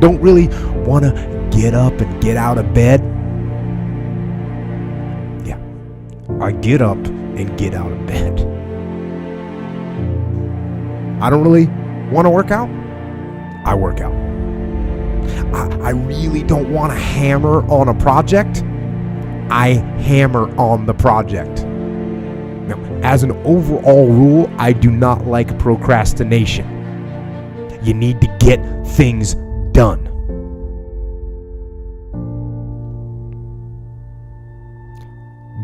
don't really want to get up and get out of bed? Yeah, I get up and get out of bed. I don't really want to work out? I work out. I really don't want to hammer on a project? I hammer on the project. Now, as an overall rule, I do not like procrastination. You need to get things done.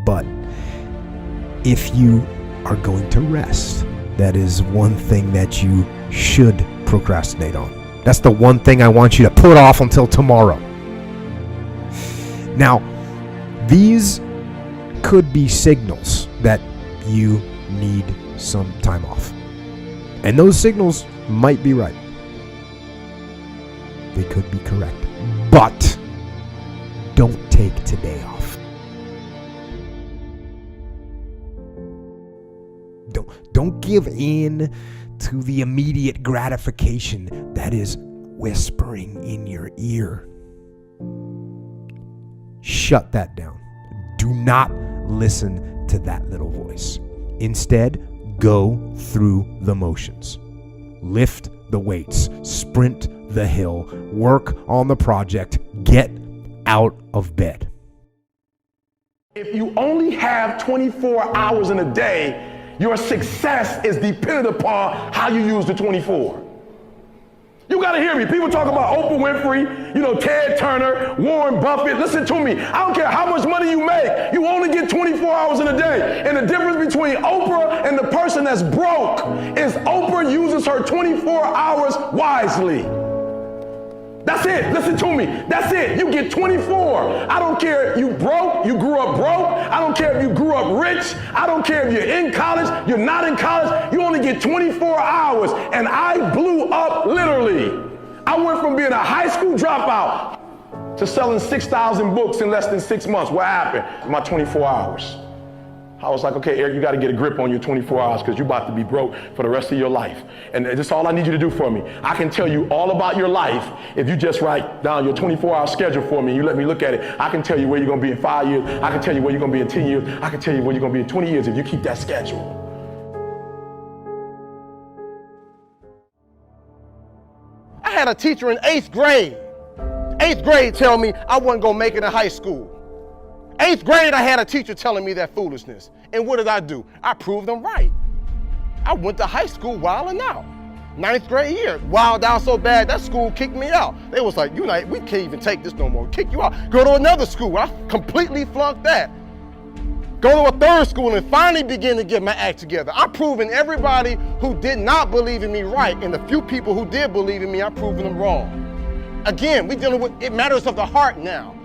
But if you are going to rest, that is one thing that you should procrastinate on. That's the one thing I want you to put off until tomorrow. Now, these could be signals that you need some time off. And those signals might be right. They could be correct. But don't take today off. Don't give in to the immediate gratification that is whispering in your ear. Shut that down. Do not listen to that little voice. Instead, go through the motions. Lift the weights, sprint the hill, work on the project, get out of bed. If you only have 24 hours in a day, your success is dependent upon how you use the 24. You gotta hear me. People talk about Oprah Winfrey, Ted Turner, Warren Buffett. Listen to me. I don't care how much money you make. You only get 24 hours in a day. And the difference between Oprah and the person that's broke is Oprah uses her 24 hours wisely. That's it. Listen to me. That's it. You get 24. I don't care if you broke, you grew up broke. I don't care if you grew up rich. I don't care if you're in college, you're not in college. You only get 24 hours. And I blew up literally. I went from being a high school dropout to selling 6,000 books in less than 6 months. What happened? My 24 hours. I was like, okay, Eric, you got to get a grip on your 24 hours because you're about to be broke for the rest of your life. And that's all I need you to do for me. I can tell you all about your life if you just write down your 24-hour schedule for me and you let me look at it. I can tell you where you're going to be in 5 years. I can tell you where you're going to be in 10 years. I can tell you where you're going to be in 20 years if you keep that schedule. I had a teacher in 8th grade. 8th grade tell me I wasn't going to make it in high school. 8th grade, I had a teacher telling me that foolishness. And what did I do? I proved them right. I went to high school wilding out. 9th grade year, wild out so bad, that school kicked me out. They was like, we can't even take this no more. Kick you out. Go to another school. I completely flunked that. Go to a 3rd school and finally begin to get my act together. I'm proving everybody who did not believe in me right, and the few people who did believe in me, I'm proving them wrong. Again, we're dealing with it matters of the heart now.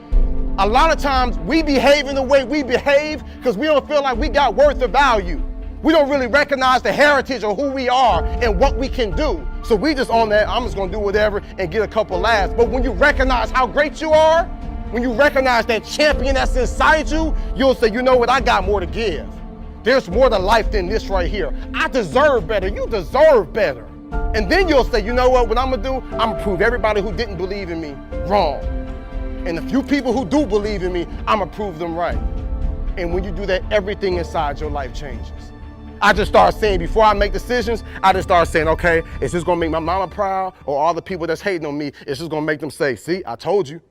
A lot of times we behave in the way we behave because we don't feel like we got worth or value. We don't really recognize the heritage of who we are and what we can do. So we just on that, I'm just gonna do whatever and get a couple laughs. But when you recognize how great you are, when you recognize that champion that's inside you, you'll say, you know what, I got more to give. There's more to life than this right here. I deserve better, you deserve better. And then you'll say, you know what I'm gonna do? I'm gonna prove everybody who didn't believe in me wrong. And the few people who do believe in me, I'm gonna prove them right. And when you do that, everything inside your life changes. I just start saying, before I make decisions, I just start saying, okay, is this gonna make my mama proud? Or all the people that's hating on me, is this gonna make them say, see, I told you.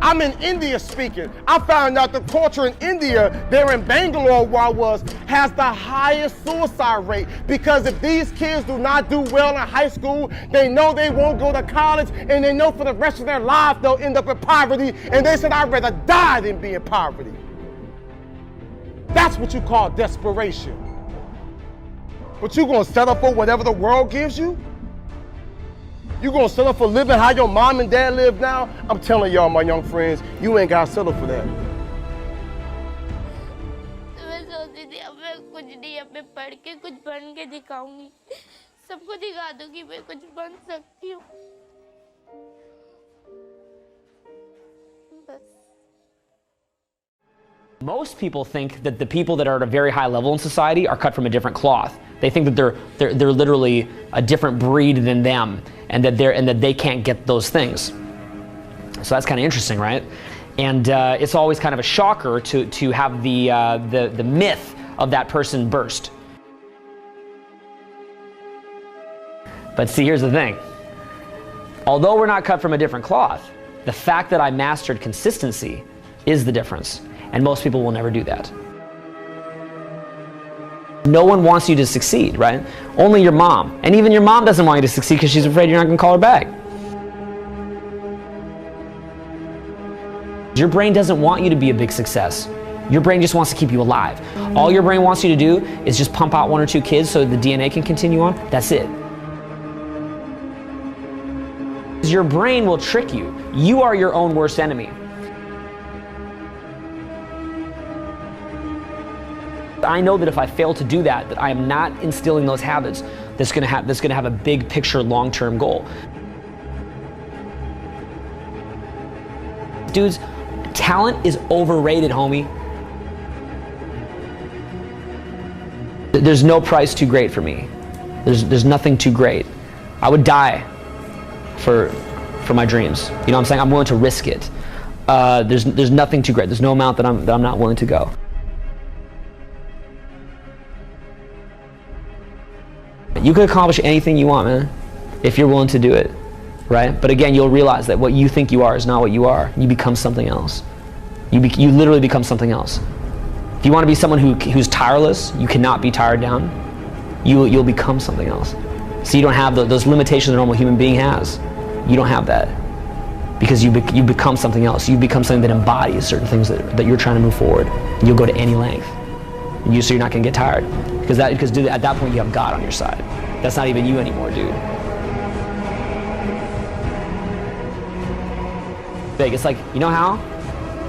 I'm in India speaking. I found out the culture in India, there in Bangalore where I was, has the highest suicide rate. Because if these kids do not do well in high school, they know they won't go to college, and they know for the rest of their lives they'll end up in poverty. And they said, I'd rather die than be in poverty. That's what you call desperation. But you gonna settle for whatever the world gives you? You gonna settle for living how your mom and dad live now? I'm telling y'all, my young friends, you ain't gotta settle for that. मैं सोचती थी अब मैं कुछ नहीं, अब मैं पढ़ के कुछ बन के दिखाऊंगी, सबको दिखा दूंगी मैं कुछ बन सकती हूँ। बस Most people think that the people that are at a very high level in society are cut from a different cloth. They think that they're literally a different breed than them, and that they can't get those things. So that's kind of interesting, right? And it's always kind of a shocker to have the myth of that person burst. But see, here's the thing. Although we're not cut from a different cloth, the fact that I mastered consistency is the difference. And most people will never do that. No one wants you to succeed, right? Only your mom. And even your mom doesn't want you to succeed because she's afraid you're not going to call her back. Your brain doesn't want you to be a big success. Your brain just wants to keep you alive. All your brain wants you to do is just pump out 1 or 2 kids so the DNA can continue on. That's it. Your brain will trick you. You are your own worst enemy. I know that if I fail to do that, I am not instilling those habits that's going to have a big picture, long-term goal. Dudes, talent is overrated, homie. There's no price too great for me. There's nothing too great. I would die for my dreams. You know what I'm saying? I'm willing to risk it. There's nothing too great. There's no amount that I'm not willing to go. You can accomplish anything you want, man, if you're willing to do it, right? But again, you'll realize that what you think you are is not what you are. You become something else. You literally become something else. If you want to be someone who's tireless, you cannot be tired down. You'll become something else. So you don't have those limitations a normal human being has. You don't have that because you become something else. You become something that embodies certain things that you're trying to move forward. You'll go to any length. So you're not going to get tired because dude, at that point you have God on your side. That's not even you anymore, dude. Big. It's like, you know how?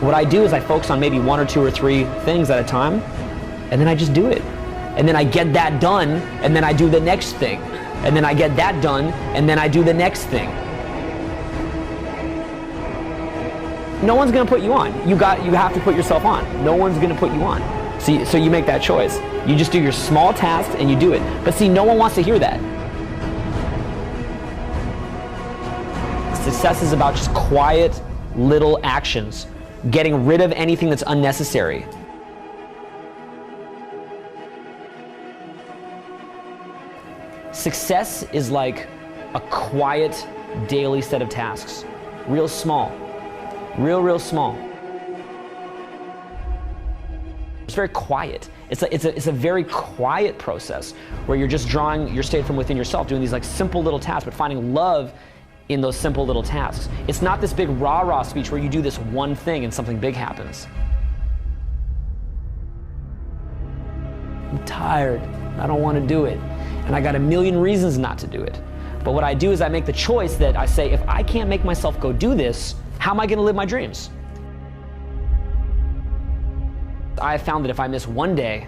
What I do is I focus on maybe 1 or 2 or 3 things at a time, and then I just do it. And then I get that done, and then I do the next thing. And then I get that done, and then I do the next thing. No one's gonna put you on. You have to put yourself on. No one's gonna put you on. So you make that choice. You just do your small tasks and you do it. But see, no one wants to hear that. Success is about just quiet little actions, getting rid of anything that's unnecessary. Success is like a quiet daily set of tasks. Real small. Real small. It's very quiet. It's a very quiet process where you're just drawing your state from within yourself, doing these like simple little tasks, but finding love in those simple little tasks. It's not this big rah-rah speech where you do this one thing and something big happens. I'm tired. I don't want to do it. And I got a million reasons not to do it. But what I do is I make the choice that I say, if I can't make myself go do this, how am I going to live my dreams? I have found that if I miss one day,